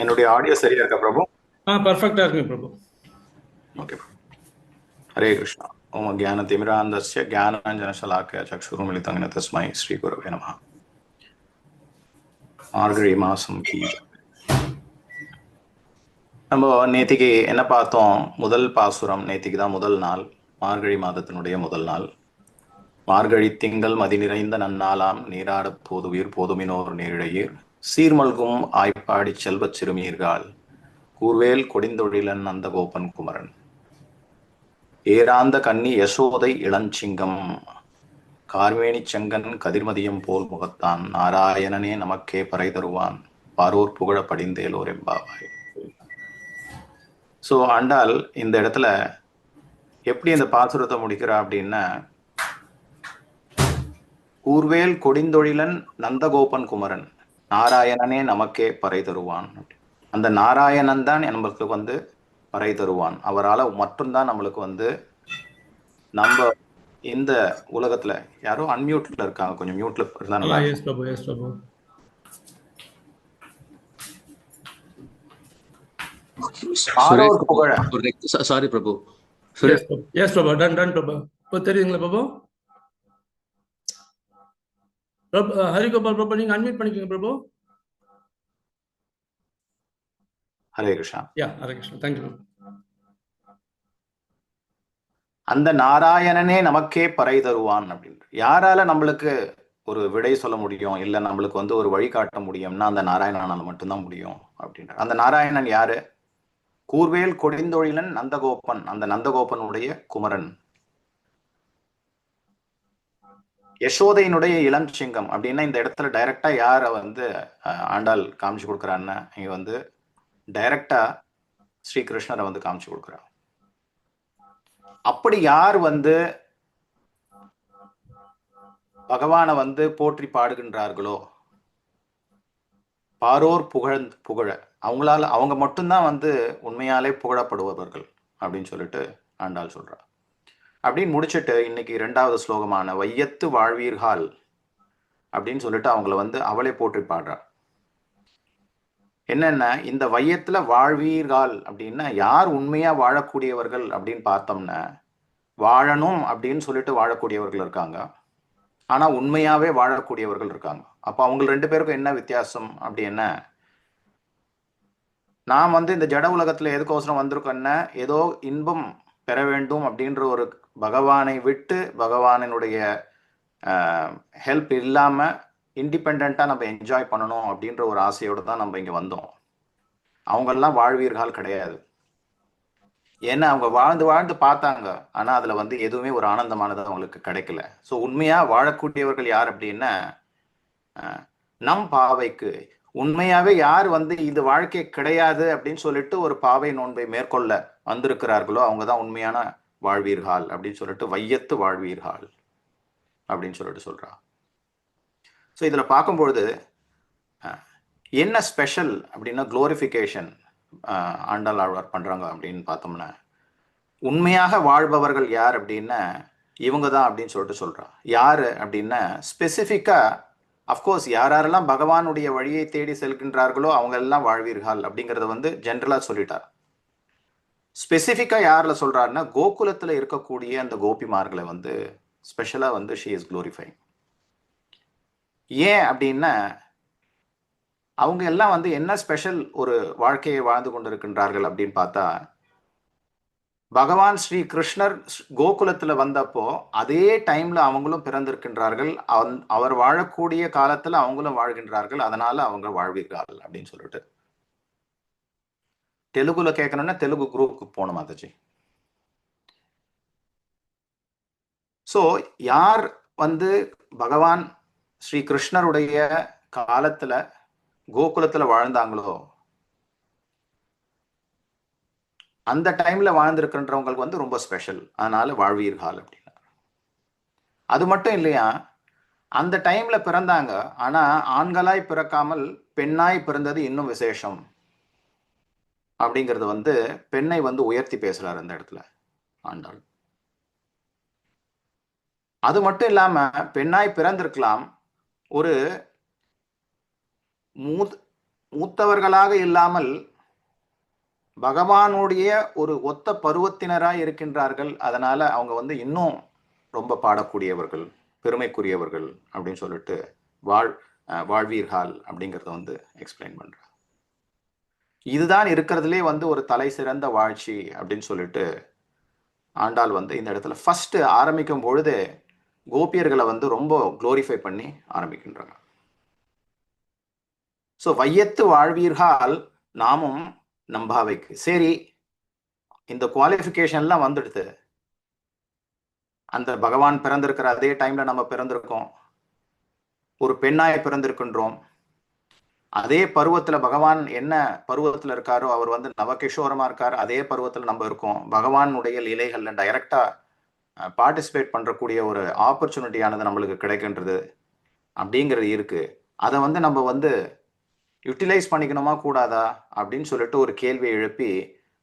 என்னுடைய ஆடியோ சரியா இருக்கா பிரபு? பர்ஃபெக்டா இருக்குங்க பிரபு. ஓகே. ஹரே கிருஷ்ணா. ஓம் ஞானதிமிராந்தஸ்ய ஞானாஞ்சனசலாக்கய சக்ஷுருமிலிதம் தஸ்மை ஸ்ரீ குருவே நமः. மார்கழி மாசம் கி ஜெய். நம்ம நேத்திக்கு என்ன பார்த்தோம்? முதல் பாசுரம், நேத்திக்கு தான் முதல் நாள், மார்கழி மாதத்தினுடைய முதல் நாள். மார்கழி திங்கள் மதி நிறைந்த நன்னாளாம் நீராடப் போதுவீர் போதுமினோர் நீரிழையீர் சீர்மல்கும் ஆய்ப்பாடிச் செல்வச் சிறுமீர்கால் கூர்வேல் கொடிந்தொழிலன் நந்தகோபன் குமரன் ஏராந்த கன்னி யசோதை இளஞ்சிங்கம் கார்மேனிச் செங்கன் கதிர்மதியம் போல் முகத்தான் நாராயணனே நமக்கே பறை தருவான் பாரோர் புகழ படிந்தேலோர் எம்பாவாய். ஸோ ஆண்டாள் இந்த இடத்துல எப்படி இந்த பாசுரத்தை முடிக்கிறா அப்படின்னா, கூர்வேல் கொடிந்தொழிலன் நந்தகோபன் குமரன் நாராயணனே நமக்கே பறை தருவான். அந்த நாராயணன் தான் நம்மளுக்கு வந்து பறை தருவான். அவரால் மட்டும்தான் நம்மளுக்கு வந்து நம்ம இந்த உலகத்துல யாரோ அன்மியூட்ல இருக்காங்க, கொஞ்சம் மியூட்ல இருந்தா நல்லா எஸ் இருக்கும். பிரபு, எஸ் பிரபு. ஆரோர் புகழ. சாரி பிரபு. எஸ் பிரபு, எஸ் பிரபு. டன் பிரபு. இப்போ தெரியுதுங்களா பிரபு? பிரபு ஹரிகோபால் பிரபு, நீங்க அன்மியூட் பண்ணிக்கோங்க பிரபு. ஹரே கிருஷ்ணா. ஹரே கிருஷ்ணா. தேங்க்யூ பிரபு. அந்த நாராயணனே நமக்கே பறை தருவான் அப்படின்ற யாரால நம்மளுக்கு ஒரு விடை சொல்ல முடியும், இல்ல நம்மளுக்கு வந்து ஒரு வழி காட்ட முடியும்னா அந்த நாராயணனால மட்டும்தான் முடியும் அப்படின்ற. அந்த நாராயணன் யாரு? கூர்வேல் கொடிந்தொழிலன் நந்தகோபன், அந்த நந்தகோபனுடைய குமரன், யசோதையினுடைய இளம் சிங்கம். அப்படின்னா இந்த இடத்துல டைரக்டா யார வந்து ஆண்டாள் காமிச்சு கொடுக்குறான்னு, இங்க வந்து டைரக்டா ஸ்ரீகிருஷ்ணரை வந்து காமிச்சு கொடுக்குறா. அப்படி யார் வந்து பகவானை வந்து போற்றி பாடுகின்றார்களோ, பாரோர் புகழ அவங்களால, அவங்க மட்டும்தான் வந்து உண்மையாலே புகழப்படுபவர்கள் அப்படின்னு சொல்லிட்டு ஆண்டாள் சொல்றா. அப்படின்னு முடிச்சுட்டு இன்னைக்கு 2வது ஸ்லோகமான வையத்து வாழ்வீர்கள் அப்படின்னு சொல்லிட்டு அவங்கள வந்து அவளை போற்றி பாடுறா. என்னென்ன இந்த வையத்துல வாழ்வீர்கள் அப்படின்னா யார் உண்மையா வாழக்கூடியவர்கள் அப்படின்னு பார்த்தோம்னா, வாழணும் அப்படின்னு சொல்லிட்டு வாழக்கூடியவர்கள் இருக்காங்க, ஆனா உண்மையாவே வாழக்கூடியவர்கள் இருக்காங்க. அப்ப அவங்க 2 பேருக்கும் என்ன வித்தியாசம் அப்படின்னா, நாம் வந்து இந்த ஜட உலகத்துல எதுக்கோசரம் வந்திருக்கோன்னா, ஏதோ இன்பம் பெற வேண்டும் அப்படின்ற ஒரு பகவானை விட்டு, பகவானினுடைய ஹெல்ப் இல்லாம இண்டிபெண்டா நம்ம என்ஜாய் பண்ணணும் அப்படின்ற ஒரு ஆசையோடு தான் நம்ம இங்க வந்தோம். அவங்கெல்லாம் வாழ்வீர்கள் கிடையாது. ஏன்னா அவங்க வாழ்ந்து வாழ்ந்து பார்த்தாங்க, ஆனா அதுல வந்து எதுவுமே ஒரு ஆனந்தமானது அவங்களுக்கு கிடைக்கல. ஸோ உண்மையா வாழக்கூடியவர்கள் யார் அப்படின்னா, நம் பாவைக்கு உண்மையாவே யார் வந்து இது வாழ்க்கை கிடையாது அப்படின்னு சொல்லிட்டு ஒரு பாவை நோன்பை மேற்கொள்ள வந்திருக்கிறார்களோ அவங்க தான் உண்மையான வாழ்வீர்கள் அப்படின்னு சொல்லிட்டு வையத்து வாழ்வீர்கள் அப்படின்னு சொல்லிட்டு சொல்றா. ஸோ இதுல பார்க்கும்பொழுது என்ன ஸ்பெஷல் அப்படின்னா, குளோரிஃபிகேஷன் ஆண்டாள் ஆழ்வார் பண்றாங்க அப்படின்னு பார்த்தோம்னா, உண்மையாக வாழ்பவர்கள் யார் அப்படின்னா இவங்க தான் அப்படின்னு சொல்லிட்டு சொல்றா. யாரு அப்படின்னா ஸ்பெசிஃபிக்கா, அஃப்கோர்ஸ் யாரெல்லாம் பகவானுடைய வழியை தேடி செல்கின்றார்களோ அவங்க எல்லாம் வாழ்வீர்கள் அப்படிங்கிறத வந்து ஜென்ரலா சொல்லிட்டார். ஸ்பெசிஃபிக்கா யாரில் சொல்றாருன்னா, கோகுலத்துல இருக்கக்கூடிய அந்த கோபிமார்களை வந்து ஸ்பெஷலா வந்து ஷி இஸ் குளோரிஃபைங். ஏன் அப்படின்னா, அவங்க எல்லாம் வந்து என்ன ஸ்பெஷல் ஒரு வாழ்க்கையை வாழ்ந்து கொண்டிருக்கின்றார்கள் அப்படின்னு பார்த்தா, பகவான் ஸ்ரீ கிருஷ்ணர் கோகுலத்துல வந்தப்போ அதே டைம்ல அவங்களும் பிறந்திருக்கின்றார்கள், அவர் வாழக்கூடிய காலத்துல அவங்களும் வாழ்கின்றார்கள், அதனால அவங்க வாழ்வீர்கள் அப்படின்னு சொல்லிட்டு. தெலுங்குல கேட்கணும்னா தெலுங்கு குரூப்புக்கு போகணும் மாதாஜி. ஸோ யார் வந்து பகவான் ஸ்ரீ கிருஷ்ணருடைய காலத்துல கோகுலத்துல வாழ்ந்தாங்களோ, அந்த டைம்ல வாழ்ந்திருக்கின்றவங்களுக்கு வந்து ரொம்ப ஸ்பெஷல், அதனால வாழ்வீர்கள் அப்படின்னா. அது மட்டும் இல்லையா, அந்த டைம்ல பிறந்தாங்க, ஆனா ஆண்களாய் பிறக்காமல் பெண்ணாய் பிறந்தது இன்னும் விசேஷம் அப்படிங்கிறது வந்து பெண்ணை வந்து உயர்த்தி பேசுறாரு அந்த இடத்துல ஆண்டாள். அது மட்டும் இல்லாம பெண்ணாய் பிறந்திருக்கலாம், ஒரு மூத்தவர்களாக இல்லாமல் பகவானுடைய ஒரு ஒத்த பருவத்தினராய் இருக்கின்றார்கள். அதனால அவங்க வந்து இன்னும் ரொம்ப பாடக்கூடியவர்கள், பெருமைக்குரியவர்கள் அப்படின்னு சொல்லிட்டு வாழ்வீர்கள் அப்படிங்கிறத வந்து எக்ஸ்பிளைன் பண்றாங்க. இதுதான் இருக்கிறதுலே வந்து ஒரு தலை சிறந்த வாழ்ச்சி அப்படின்னு சொல்லிட்டு ஆண்டாள் வந்து இந்த இடத்துல ஃபர்ஸ்ட் ஆரம்பிக்கும் பொழுது கோபியர்களை வந்து ரொம்ப குளோரிஃபை பண்ணி ஆரம்பிக்கின்றாங்க. ஸோ வையத்து வாழ்வீர்கள் நாமும் நம்பாவைக்கு. சரி, இந்த குவாலிஃபிகேஷன்லாம் வந்துடுது. அந்த பகவான் பிறந்திருக்கிற அதே டைம்ல நம்ம பிறந்திருக்கோம், ஒரு பெண்ணாய் பிறந்திருக்கின்றோம். அதே பருவத்துல பகவான் என்ன பருவத்துல இருக்காரோ அவர் வந்து நவகிஷோரமா இருக்காரு, அதே பருவத்துல நம்ம இருக்கோம். பகவானுடைய லீலைகள்ல டைரக்டா பார்ட்டிசிபேட் பண்றக்கூடிய ஒரு ஆப்பர்ச்சுனிட்டியானது நம்மளுக்கு கிடைக்கின்றது அப்படிங்கிறது இருக்கு. அதை வந்து நம்ம வந்து யூட்டிலைஸ் பண்ணிக்கணுமா கூடாதா அப்படின்னு சொல்லிட்டு ஒரு கேள்வியை எழுப்பி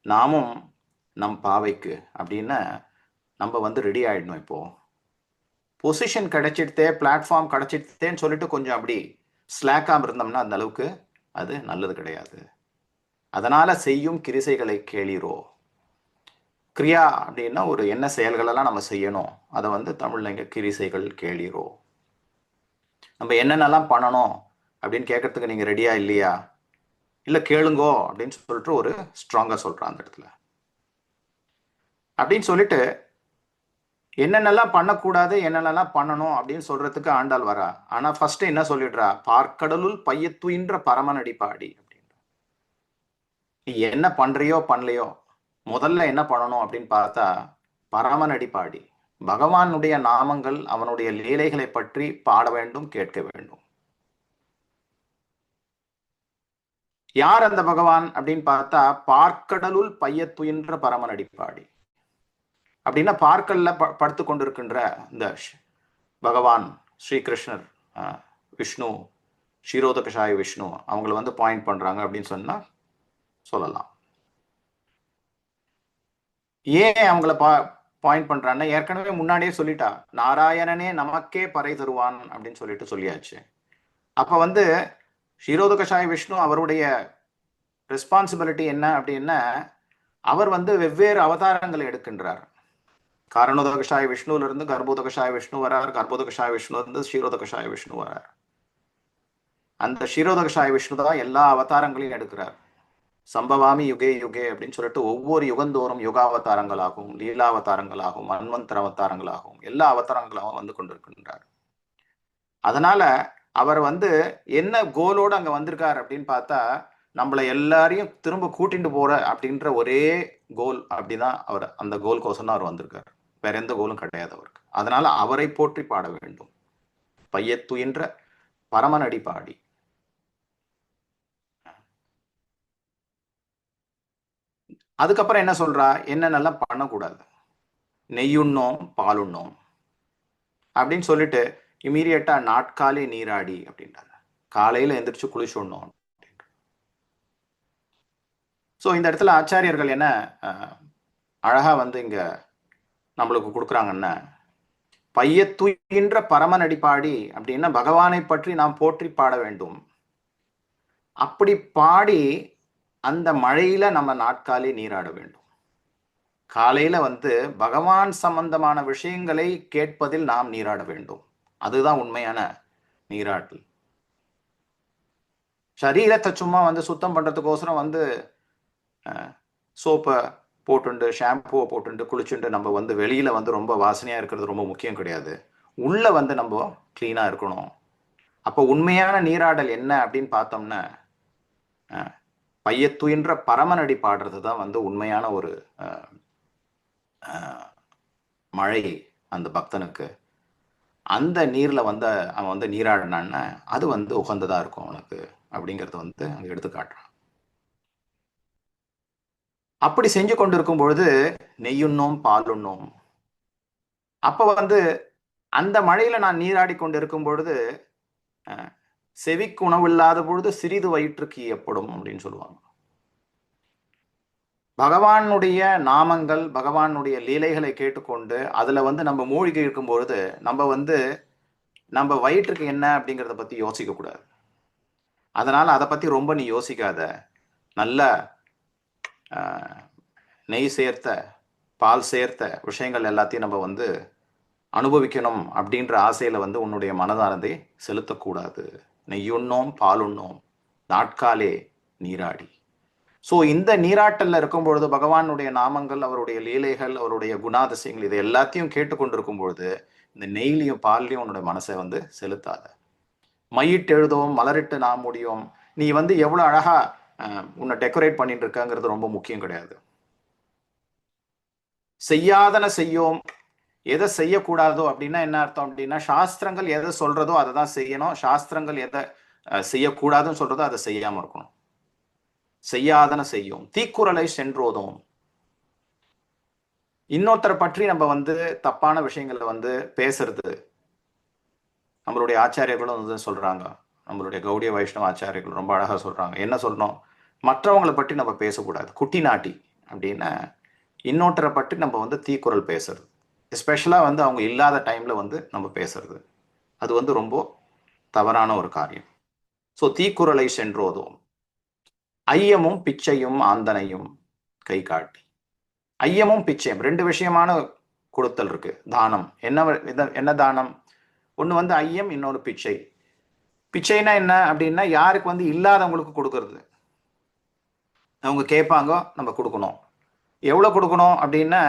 நாமும் நம் பாவைக்கு அப்படின்னு நம்ம வந்து ரெடி ஆயிடணும். இப்போ பொசிஷன் கிடைச்சிடுதே, பிளாட்ஃபார்ம் கிடைச்சிடுதேன்னு சொல்லிட்டு கொஞ்சம் அப்படி ஸ்லாக்காக இருந்தோம்னா அந்த அளவுக்கு அது நல்லது கிடையாது. அதனால செய்யும் கிரிசைகளை கேளீரோ. கிரியா அப்படின்னா ஒரு என்ன செயல்களெல்லாம் நம்ம செய்யணும், அதை வந்து தமிழ்ல இங்க கிரிசைகள் கேளீரோ. நம்ம என்னென்னலாம் பண்ணணும் அப்படின்னு கேட்கறதுக்கு நீங்க ரெடியா இல்லையா, இல்ல கேளுங்கோ அப்படின்னு சொல்லிட்டு ஒரு ஸ்ட்ராங்கா சொல்றான் அந்த இடத்துல. அப்படின்னு சொல்லிட்டு என்னென்னலாம் பண்ணக்கூடாது என்னென்னலாம் பண்ணணும் அப்படின்னு சொல்றதுக்கு ஆண்டாள் வரா. ஆனா ஃபர்ஸ்ட் என்ன சொல்லிடுறா, பார்க்கடலுள் பையத்துயின்ற பரமனடி பாடி அப்படின்னு. நீ என்ன பண்றியோ பண்ணலையோ முதல்ல என்ன பண்ணணும் அப்படின்னு பார்த்தா பரமனடி பாடி, பகவானுடைய நாமங்கள் அவனுடைய லீலைகளை பற்றி பாட வேண்டும், கேட்க வேண்டும். யார் அந்த பகவான் அப்படின்னு பார்த்தா பார்க்கடலுள் பையத்துயின்ற பரமனடி பாடி அப்படின்னா பார்க்கல்ல படுத்து கொண்டிருக்கின்ற இந்த பகவான் ஸ்ரீகிருஷ்ணர், விஷ்ணு, ஷீரோதகஷாய விஷ்ணு அவங்கள வந்து பாயிண்ட் பண்றாங்க அப்படின்னு சொன்னா சொல்லலாம். ஏன் அவங்கள பாயிண்ட் பண்றான்னா ஏற்கனவே முன்னாடியே சொல்லிட்டா, நாராயணனே நமக்கே பறை தருவான் அப்படின்னு சொல்லிட்டு சொல்லியாச்சு. அப்ப வந்து ஷீரோதகஷாய விஷ்ணு அவருடைய ரெஸ்பான்சிபிலிட்டி என்ன அப்படின்னா அவர் வந்து வெவ்வேறு அவதாரங்களை எடுக்கின்றார். காரணோதகஷாய விஷ்ணுல இருந்து கர்ப்போதகஷாய விஷ்ணு வரார், கர்ப்போதகஷாய விஷ்ணு இருந்து ஷீரோதகஷாய விஷ்ணு வரார். அந்த ஷீரோதகஷாய விஷ்ணு தான் எல்லா அவதாரங்களையும் எடுக்கிறார். சம்பவாமி யுகே யுகே அப்படின்னு சொல்லிட்டு ஒவ்வொரு யுகந்தோறும் யுகாவதாரங்களாகவும் லீலாவதாரங்களாகவும் மன்வந்தர அவதாரங்களாகவும் எல்லா அவதாரங்களாகவும் வந்து கொண்டிருக்கின்றார். அதனால அவர் வந்து என்ன கோலோடு அங்க வந்திருக்கார் அப்படின்னு பார்த்தா நம்மளை எல்லாரையும் திரும்ப கூட்டிட்டு போற அப்படின்ற ஒரே கோல். அப்படிதான் அவர் அந்த கோல் கோசம் அவர் வந்திருக்காரு, வேற எந்த கோலும் கிடையாது அவருக்கு. அதனால அவரை போற்றி பாட வேண்டும். பையத்துயின்ற பரமனடி பாடி. அதுக்கப்புறம் என்ன சொல்றா, என்னென்னலாம் பண்ணக்கூடாது, நெய்யுண்ணோம் பாலுண்ணோம் அப்படின்னு சொல்லிட்டு இமீடியட்டா நாட்காலே நீராடி அப்படின்றாங்க, காலையில எந்திரிச்சு குளிச்சுடணும். ஸோ இந்த இடத்துல ஆச்சாரியர்கள் என்ன அழகா வந்து இங்க நம்மளுக்கு கொடுக்குறாங்கன்னா, பையத்துயின்ற பரமனடி பாடி அப்படின்னா பகவானை பற்றி நாம் போற்றி பாட வேண்டும். அப்படி பாடி அந்த மழையில நம்ம நாட்காலே நீராட வேண்டும். காலையில வந்து பகவான் சம்பந்தமான விஷயங்களை கேட்பதில் நாம் நீராட வேண்டும். அதுதான் உண்மையான நீராட்டல். சரீரத்தை சும்மா வந்து சுத்தம் பண்றதுக்கோசரம் வந்து சோப்பை போட்டுண்டு ஷாம்புவை போட்டுண்டு குளிச்சுட்டு நம்ம வந்து வெளியில வந்து ரொம்ப வாசனையா இருக்கிறது ரொம்ப முக்கியம் கிடையாது. உள்ள வந்து நம்ம கிளீனா இருக்கணும். அப்போ உண்மையான நீராடல் என்ன அப்படின்னு பார்த்தோம்னா பையத்துயின்ற பரமனடி பாடுறது தான் வந்து உண்மையான ஒரு மழை. அந்த பக்தனுக்கு அந்த நீர்ல வந்து அவன் வந்து நீராடினான்னா அது வந்து உகந்ததா இருக்கும் அவனுக்கு அப்படிங்கறது வந்து அங்க எடுத்து காட்டுறான். அப்படி செஞ்சு கொண்டிருக்கும் பொழுது நெய்யுண்ணோம் பாலுண்ணோம். அப்ப வந்து அந்த மழையில நான் நீராடி கொண்டு இருக்கும் பொழுது செவிக்கு உணவு இல்லாத பொழுது சிறிது வயிற்றுக்கு ஏற்படும் அப்படின்னு சொல்லுவாங்க. பகவானுடைய நாமங்கள் பகவானுடைய லீலைகளை கேட்டுக்கொண்டு அதுல வந்து நம்ம மூழ்கி இருக்கும் பொழுது நம்ம வந்து நம்ம வயிற்றுக்கு என்ன அப்படிங்கிறத பத்தி யோசிக்க கூடாது. அதனால அதை பத்தி ரொம்ப நீ யோசிக்காத. நல்ல நெய் சேர்த்த பால் சேர்த்த விஷயங்கள் எல்லாத்தையும் நம்ம வந்து அனுபவிக்கணும் அப்படின்ற ஆசையில வந்து உன்னுடைய மனதானதை செலுத்தக்கூடாது. நெய்யுண்ணோம் பாலுண்ணோம் நாட்காலே நீராடி. ஸோ இந்த நீராட்டல்ல இருக்கும் பொழுது பகவானுடைய நாமங்கள், அவருடைய லீலைகள், அவருடைய குணாதிசயங்கள் இது எல்லாத்தையும் கேட்டுக்கொண்டிருக்கும் பொழுது இந்த நெய்லையும் பால்லையும் உன்னுடைய மனசை வந்து செலுத்தாத. மையிட்டு எழுதவும் மலரிட்டு நாம் முடியும். நீ வந்து எவ்வளோ அழகா உன்னை டெக்கரேட் பண்ணிட்டு இருக்கங்கிறது ரொம்ப முக்கியம் கிடையாது. செய்யாதன செய்யோம். எதை செய்யக்கூடாதோ அப்படின்னா என்ன அர்த்தம் அப்படின்னா, சாஸ்திரங்கள் எதை சொல்றதோ அதை தான் செய்யணும். சாஸ்திரங்கள் எதை செய்யக்கூடாதுன்னு சொல்றதோ அதை செய்யாம இருக்கணும். செய்யாதன செய்யும். தீக்குறளை சென்றோதும். இன்னொருத்தரை பற்றி நம்ம வந்து தப்பான விஷயங்களை வந்து பேசுறது, நம்மளுடைய ஆச்சாரியர்களும் வந்து சொல்றாங்க. நம்மளுடைய கௌடிய வைஷ்ணவ ஆச்சாரியர்கள் ரொம்ப அழகா சொல்றாங்க. என்ன சொல்லணும்? மற்றவங்களை பற்றி நம்ம பேசக்கூடாது. குட்டி நாட்டி அப்படின்னா இன்னொருத்தரை பற்றி நம்ம வந்து தீக்குறள் பேசுறது, எஸ்பெஷலா வந்து அவங்க இல்லாத டைம்ல வந்து நம்ம பேசுறது, அது வந்து ரொம்ப தவறான ஒரு காரியம். ஸோ தீக்குறளை சென்றோதும். ஐயமும் பிச்சையும் ஆந்தனையும் கை காட்டி. ஐயமும் பிச்சையும் ரெண்டு விஷயமான கொடுத்தல் இருக்கு. தானம் என்ன தானம்? ஒன்று வந்து ஐயம், இன்னொரு பிச்சை. பிச்சைனா என்ன அப்படின்னா யாருக்கு வந்து இல்லாதவங்களுக்கு கொடுக்கறது. அவங்க கேட்பாங்க, நம்ம கொடுக்கணும். எவ்வளோ கொடுக்கணும் அப்படின்னா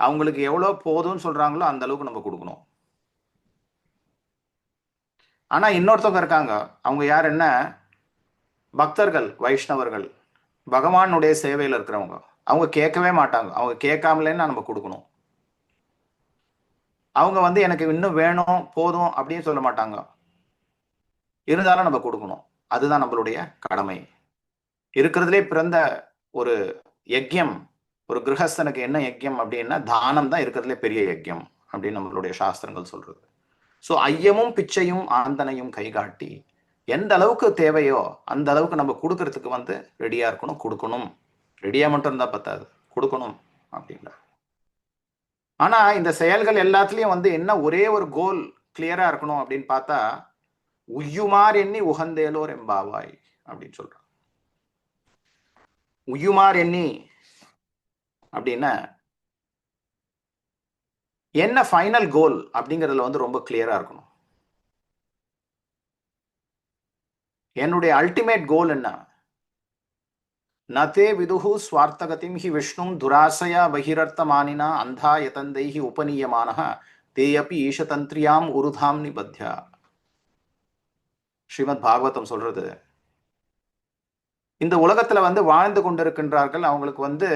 அவங்களுக்கு எவ்வளோ போதும்னு சொல்றாங்களோ அந்த அளவுக்கு நம்ம கொடுக்கணும். ஆனா இன்னொருத்தவங்க இருக்காங்க, அவங்க யார் என்ன? பக்தர்கள், வைஷ்ணவர்கள், பகவானுடைய சேவையில் இருக்கிறவங்க. அவங்க கேட்கவே மாட்டாங்க. அவங்க கேட்காமலேன்னு நம்ம கொடுக்கணும். அவங்க வந்து எனக்கு இன்னும் வேணும் போதும் அப்படின்னு சொல்ல மாட்டாங்க. இருந்தாலும் நம்ம கொடுக்கணும். அதுதான் நம்மளுடைய கடமை. இருக்கிறதுலே பிறந்த ஒரு யஜ்யம், ஒரு கிரகஸ்தனுக்கு என்ன யஜ்யம் அப்படின்னா தானம் தான் இருக்கிறதுலே பெரிய யஜ்யம் அப்படின்னு நம்மளுடைய சாஸ்திரங்கள் சொல்றது. ஸோ ஐயமும் பிச்சையும் ஆந்தனையும் கை காட்டி, எந்த அளவுக்கு தேவையோ அந்த அளவுக்கு நம்ம கொடுக்கறதுக்கு வந்து ரெடியா இருக்கணும், கொடுக்கணும். ரெடியா மட்டும் இருந்தா பத்தாது, கொடுக்கணும் அப்படின்ற. ஆனா இந்த செயல்கள் எல்லாத்துலயும் வந்து என்ன ஒரே ஒரு கோல் கிளியரா இருக்கணும் அப்படின்னு பார்த்தா, உய்யுமார் எண்ணி உகந்தேலோர் எம்பாவாய் அப்படின்னு சொல்றான். உய்யுமார் எண்ணி அப்படின்னா என்ன ஃபைனல் கோல் அப்படிங்கிறதுல வந்து ரொம்ப கிளியரா இருக்கணும். என்னுடைய அல்டிமேட் கோல் என்ன? நதே விதுஹு ஸ்வார்த்தகதிம் ஹி விஷ்ணும் துராசயா பகிரர்த்தமானினா அந்தா யதந்தைஹி உபநீயமானஹ தேயப்பி ஈஷதந்திரியாம் உருதாம் நிபத்யா. ஸ்ரீமத் பாகவதம் சொல்றது. இந்த உலகத்துல வந்து வாழ்ந்து கொண்டிருக்கின்றார்கள், அவங்களுக்கு வந்து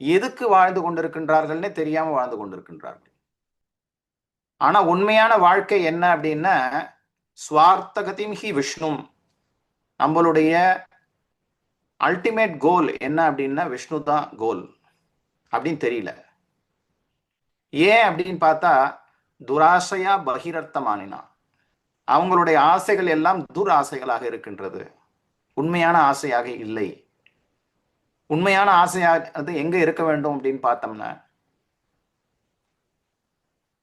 எதுக்கு வாழ்ந்து கொண்டிருக்கின்றார்கள்னே தெரியாம வாழ்ந்து கொண்டிருக்கின்றார்கள். ஆனா உண்மையான வாழ்க்கை என்ன அப்படின்னா ஸ்வார்த்தகதிம் ஹி விஷ்ணும். நம்மளுடைய அல்டிமேட் கோல் என்ன அப்படின்னா விஷ்ணு தான் கோல் அப்படின்னு தெரியல. ஏன் அப்படின்னு பார்த்தா துராசையா பகிரர்த்தமானினா, அவங்களுடைய ஆசைகள் எல்லாம் துர் ஆசைகளாக இருக்கின்றது, உண்மையான ஆசையாக இல்லை. உண்மையான ஆசையாக அது எங்க இருக்க வேண்டும் அப்படின்னு பார்த்தோம்னா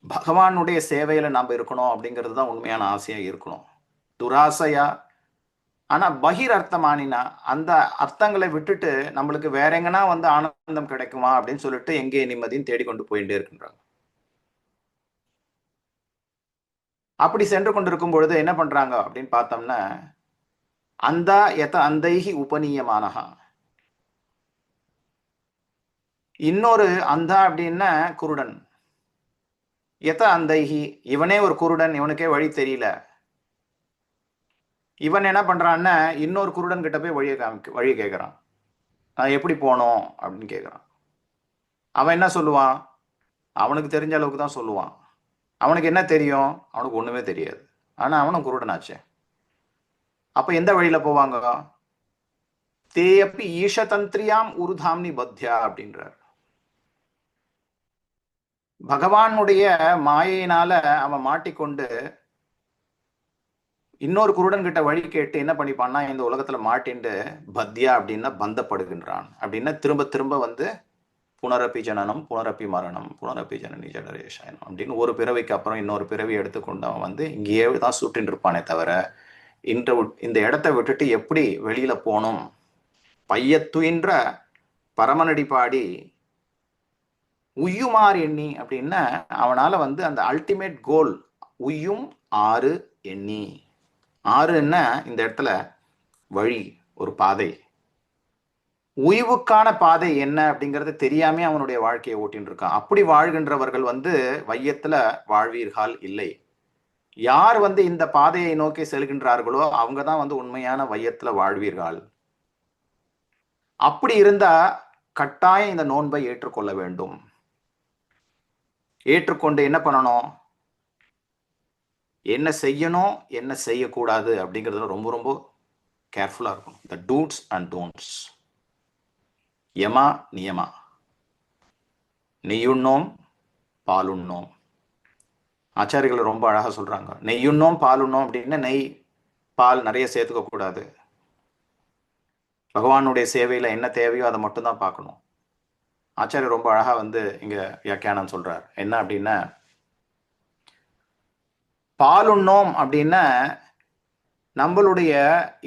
பகவானுடைய சேவையில நாம் இருக்கணும் அப்படிங்கிறது தான் உண்மையான ஆசையா இருக்கணும். துராசையா ஆனா பகிர் அர்த்தமானினா அந்த அர்த்தங்களை விட்டுட்டு நம்மளுக்கு வேற எங்கன்னா வந்து ஆனந்தம் கிடைக்குமா அப்படின்னு சொல்லிட்டு எங்கே நிம்மதியும் தேடிக்கொண்டு போயிட்டே இருக்கின்றாங்க. அப்படி சென்று கொண்டிருக்கும் பொழுது என்ன பண்றாங்க அப்படின்னு பார்த்தோம்னா அந்த எத அந்தைஹி உபநீயமானஹா. இன்னொரு அந்தா அப்படின்னா குருடன். எத அந்தைஹி, இவனே ஒரு குருடன், இவனுக்கே வழி தெரியல. இவன் என்ன பண்றான்னா இன்னொரு குருடன் கிட்ட போய் வழி கேட்கறான். நான் எப்படி போனோம் அப்படின்னு கேட்கறான். அவன் என்ன சொல்லுவான்? அவனுக்கு தெரிஞ்ச அளவுக்கு தான் சொல்லுவான். அவனுக்கு என்ன தெரியும்? அவனுக்கு ஒண்ணுமே தெரியாது. ஆனா அவனும் குருடனாச்சே. அப்ப எந்த வழியில போவாங்க? தேயப்பி ஈஷதந்திரியாம் உருதாம்னி பத்யா அப்படின்றார். பகவானுடைய மாயையினால அவன் மாட்டிக்கொண்டு இன்னொரு குருடன் கிட்ட வழி கேட்டு என்ன பண்ணிப்பான்னா இந்த உலகத்துல மாட்டிண்டு பத்யா அப்படின்னா பந்தப்படுகின்றான். அப்படின்னா திரும்ப திரும்ப வந்து புனரப்பி ஜனனம் புனரப்பி மரணம் புனரப்பி ஜனனி ஜடரேஷாயனம் அப்படின்னு ஒரு பிறவிக்கு அப்புறம் இன்னொரு பிறவி எடுத்துக்கொண்டு அவன் வந்து இங்கேயே தான் சுட்டின்னு இருப்பானே தவிர இந்த இடத்த விட்டுட்டு எப்படி வெளியில போகணும்? பையத்துயின்ற பரமனடி பாடி உய்யுமாறு எண்ணி அப்படின்னா அவனால வந்து அந்த அல்டிமேட் கோல் உய்யும் ஆறு எண்ணி. ஆறுன்னா இந்த இடத்துல வழி, ஒரு பாதை. உய்வுக்கான பாதை என்ன அப்படிங்கறது தெரியாம அவனுடைய வாழ்க்கையை ஓட்டின்னு இருக்கான். அப்படி வாழ்கின்றவர்கள் வந்து வையத்துல வாழ்வீர்கள் இல்லை. யார் வந்து இந்த பாதையை நோக்கி செல்கின்றார்களோ அவங்க தான் வந்து உண்மையான வையத்துல வாழ்வீர்கள். அப்படி இருந்தா கட்டாயம் இந்த நோன்பை ஏற்றுக்கொள்ள வேண்டும். ஏற்றுக்கொண்டு என்ன பண்ணணும், என்ன செய்யணும், என்ன செய்யக்கூடாது அப்படிங்கிறதுல ரொம்ப ரொம்ப கேர்ஃபுல்லா இருக்கணும். த டூட்ஸ் அண்ட் டோன்ட்ஸ். யமா நியமா. நெய்யுண்ணோம் பாலுண்ணோம். ஆச்சாரிகள் ரொம்ப அழகா சொல்றாங்க. நெய்யுண்ணோம் பாலுண்ணோம் அப்படின்னா நெய் பால் நிறைய சேர்த்துக்க கூடாது. பகவானுடைய சேவையில என்ன தேவையோ அதை மட்டும்தான் பார்க்கணும். ஆச்சாரியர் ரொம்ப அழகா வந்து இங்க வியாக்கியானம் சொல்றார். என்ன அப்படின்னா, பாலுண்ணோம் அப்படின்னா நம்மளுடைய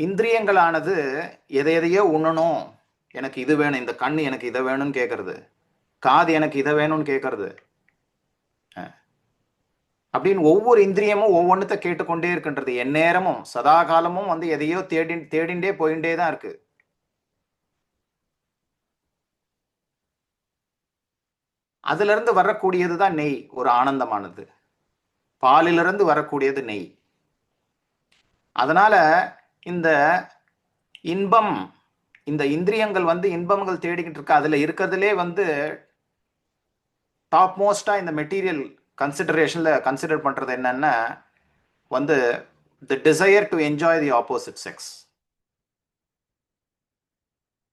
இந்திரியங்களானது எதையோ உண்ணணும், எனக்கு இது வேணும், இந்த கண்ணு எனக்கு இதை வேணும்னு கேட்கறது, காது எனக்கு இதை வேணும்னு கேட்கறது அப்படின்னு ஒவ்வொரு இந்திரியமும் ஒவ்வொன்றத்தை கேட்டுக்கொண்டே இருக்கின்றது. எந்நேரமும் சதா காலமும் வந்து எதையோ தேடிண்டே போயிட்டே தான் இருக்கு. அதுல இருந்து வரக்கூடியதுதான் நெய், ஒரு ஆனந்தமானது. பாலிலிருந்து வரக்கூடியது நெய். அதனால இந்த இன்பம், இந்த இந்திரியங்கள் வந்து இன்பங்கள் தேடிக்கிட்டு இருக்கு. அதுல இருக்கிறதுலே வந்து டாப் மோஸ்டா இந்த மெட்டீரியல் கன்சிடரேஷன்ல கன்சிடர் பண்றது என்னன்னா வந்து the desire to enjoy the opposite sex.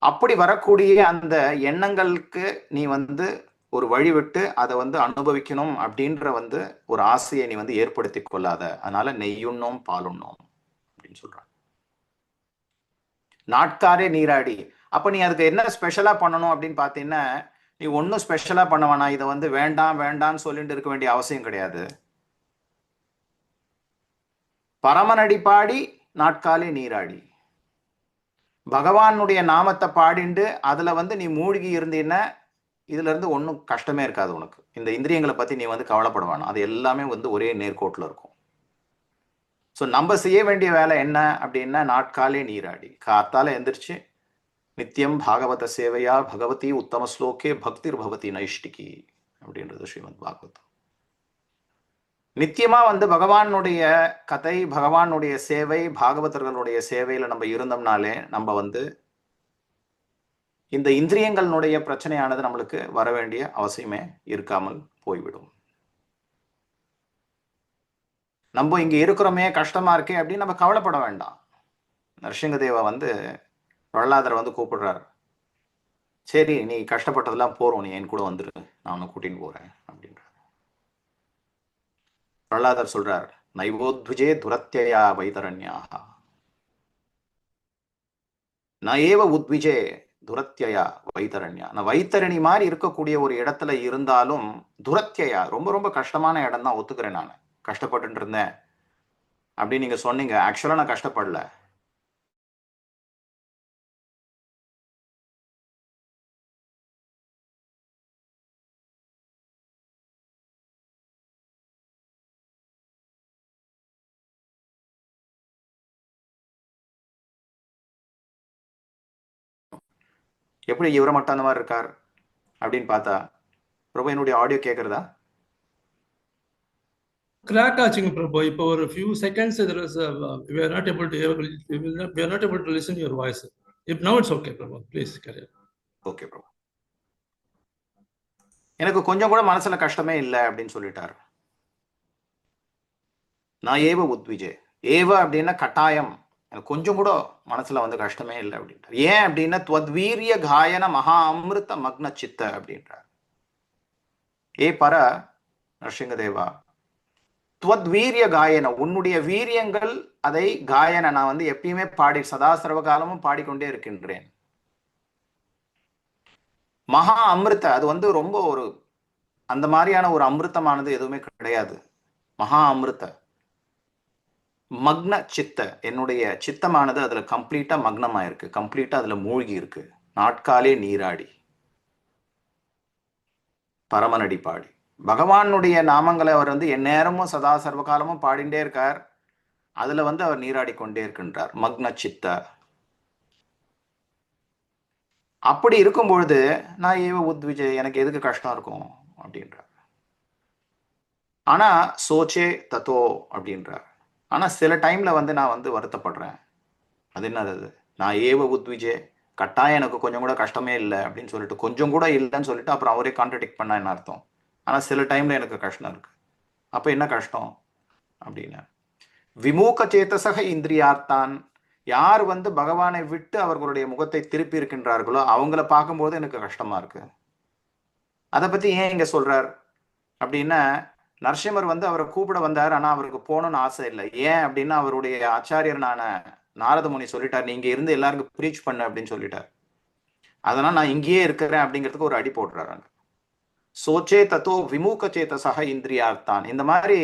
அப்படி வரக்கூடிய அந்த எண்ணங்களுக்கு நீ வந்து ஒரு வழி விட்டு அதை வந்து அனுபவிக்கணும் அப்படின்ற வந்து ஒரு ஆசையை நீ வந்து ஏற்படுத்தி கொள்ளாத. அதனால நெய்யுண்ணோம் பாலுண்ணோம் அப்படின்னு சொல்றாங்க. நாட்காரே நீராடி. அப்ப நீ அதுக்கு என்ன ஸ்பெஷலா பண்ணணும் அப்படின்னு பாத்தீங்கன்னா, நீ ஒன்னும் ஸ்பெஷலா பண்ண வேணாம். இதை வந்து வேண்டாம் வேண்டாம்னு சொல்லிட்டு இருக்க வேண்டிய அவசியம் கிடையாது. பரமனடி பாடி நாட்காலே நீராடி, பகவானுடைய நாமத்தை பாடிண்டு அதுல வந்து நீ மூழ்கி இருந்தீன்னா இதுல இருந்து ஒன்றும் கஷ்டமே இருக்காது உனக்கு. இந்த இந்திரியங்களை பத்தி நீ வந்து கவலைப்பட வேணாம். அது எல்லாமே வந்து ஒரே நேர்கோட்டில் இருக்கும். ஸோ நம்ம செய்ய வேண்டிய வேலை என்ன அப்படின்னா, நாட்காலே நீராடி காத்தால எந்திரிச்சு நித்தியம் பாகவத சேவையா பகவதி உத்தம ஸ்லோகே பக்திர் பவதி நைஷ்டிகி அப்படின்றது ஸ்ரீமத் பாகவதம். நித்தியமா வந்து பகவானுடைய கதை, பகவானுடைய சேவை, பாகவதர்களுடைய சேவையில நம்ம இருந்தோம்னாலே நம்ம வந்து இந்த இந்திரியங்களுடைய பிரச்சனையானது நம்மளுக்கு வர வேண்டிய அவசியமே இருக்காமல் போய்விடும். நம்ம இங்க இருக்கிறோமே, கஷ்டமா இருக்கே அப்படின்னு நம்ம கவலைப்பட வேண்டாம். நரசிங்கதேவா வந்து பிரகலாதரை வந்து கூப்பிடுறாரு. சரி, நீ கஷ்டப்பட்டதெல்லாம் போறோம், நீ என் கூட வந்துரு, நான் உன்னை கூட்டின்னு போறேன் அப்படின்ற. பிரகலாதர் சொல்றார், நைவோத்விஜே துரத்யா வைதரண்யாக நஏவ உத்விஜே துரத்யா வைத்தரண்யா. நான் வைத்தரணி மாதிரி இருக்கக்கூடிய ஒரு இடத்துல இருந்தாலும் துரத்யா ரொம்ப ரொம்ப கஷ்டமான இடம் தான், ஒத்துக்கிறேன். நான் கஷ்டப்பட்டு இருந்தேன் அப்படின்னு நீங்க சொன்னீங்க. ஆக்சுவலா நான் கஷ்டப்படல. எப்படி இவரை மட்டும் அந்த மாதிரி இருக்கார் அப்படின்னு பார்த்தா, பிரபு என்னுடைய ஆடியோ கேட்கறதா? Crack ஆச்சுங்க பிரபு. இப்போ ஒரு few seconds there is we are not able to we are not able to listen to your voice. If now it's okay Prabhu, please carry on. Okay Prabhu. எனக்கு கொஞ்சம் கூட மனசுல கஷ்டமே இல்லை அப்படின்னு சொல்லிட்டார். நான் ஏவ உத்விஜே, ஏவ அப்படின்னா கட்டாயம், எனக்கு கொஞ்சம் கூட மனசுல வந்து கஷ்டமே இல்லை அப்படின்றார். ஏன் அப்படின்னா துவத்வீரிய காயன மகா அமிர்த மக்ன சித்த அப்படின்றார். ஏ பர நரசிங்கதேவா, துவத்வீரிய காயன, உன்னுடைய வீரியங்கள் அதை காயன நான் வந்து எப்பயுமே பாடி சதா சர்வ காலமும் பாடிக்கொண்டே இருக்கின்றேன். மகா அமிர்த, அது வந்து ரொம்ப ஒரு அந்த மாதிரியான ஒரு அமிர்தமானது எதுவுமே கிடையாது. மகா அமிர்த மக்ன சித்த, என்னுடைய சித்தமானது அதுல கம்ப்ளீட்டா மக்னமாயிருக்கு, கம்ப்ளீட்டா அதுல மூழ்கி இருக்கு. நாட்காலே நீராடி பரமனடி பாடி. பகவானுடைய நாமங்களை அவர் வந்து எந்நேரமும் சதா சர்வகாலமும் பாடிண்டே இருக்கார். அதுல வந்து அவர் நீராடி கொண்டே இருக்கின்றார், மக்ன சித்த. அப்படி இருக்கும் பொழுது நான் ஏவ உத்விஜய், எனக்கு எதுக்கு கஷ்டம் இருக்கும் அப்படின்றார். ஆனா சோச்சே தத்தோ அப்படின்றார். ஆனா சில டைம்ல வந்து நான் வந்து வருத்தப்படுறேன். அது என்னது அது? நான் ஏவ உத்விஜே, கட்டாயம் எனக்கு கொஞ்சம் கூட கஷ்டமே இல்லை அப்படின்னு சொல்லிட்டு, கொஞ்சம் கூட இல்லைன்னு சொல்லிட்டு அப்புறம் அவரே கான்ட்ரடிக்ட் பண்ணா என்ன அர்த்தம்? ஆனா சில டைம்ல எனக்கு கஷ்டம் இருக்கு. அப்ப என்ன கஷ்டம் அப்படின்னு, விமூக சேத்தசக இந்திரியார்த்தான், யார் வந்து பகவானை விட்டு அவர்களுடைய முகத்தை திருப்பி இருக்கின்றார்களோ அவங்கள பார்க்கும்போது எனக்கு கஷ்டமா இருக்கு. அதை பத்தி ஏன் இங்க சொல்றார் அப்படின்னா, நரசிம்மர் வந்து அவரை கூப்பிட வந்தார், ஆனா அவருக்கு போகணும்னு ஆசை இல்லை. ஏன் அப்படின்னா, அவருடைய ஆச்சாரியனான நாரத முனி சொல்லிட்டார், நீங்க இருந்து எல்லாருக்கும் ப்ரீச் பண்ணு அப்படின்னு சொல்லிட்டார். அதனால நான் இங்கேயே இருக்கிறேன் அப்படிங்கிறதுக்கு ஒரு அடி போடுறாங்க. சோச்சே தத்தோ விமூக சேத்தசக இந்திரியார்த்தான். இந்த மாதிரி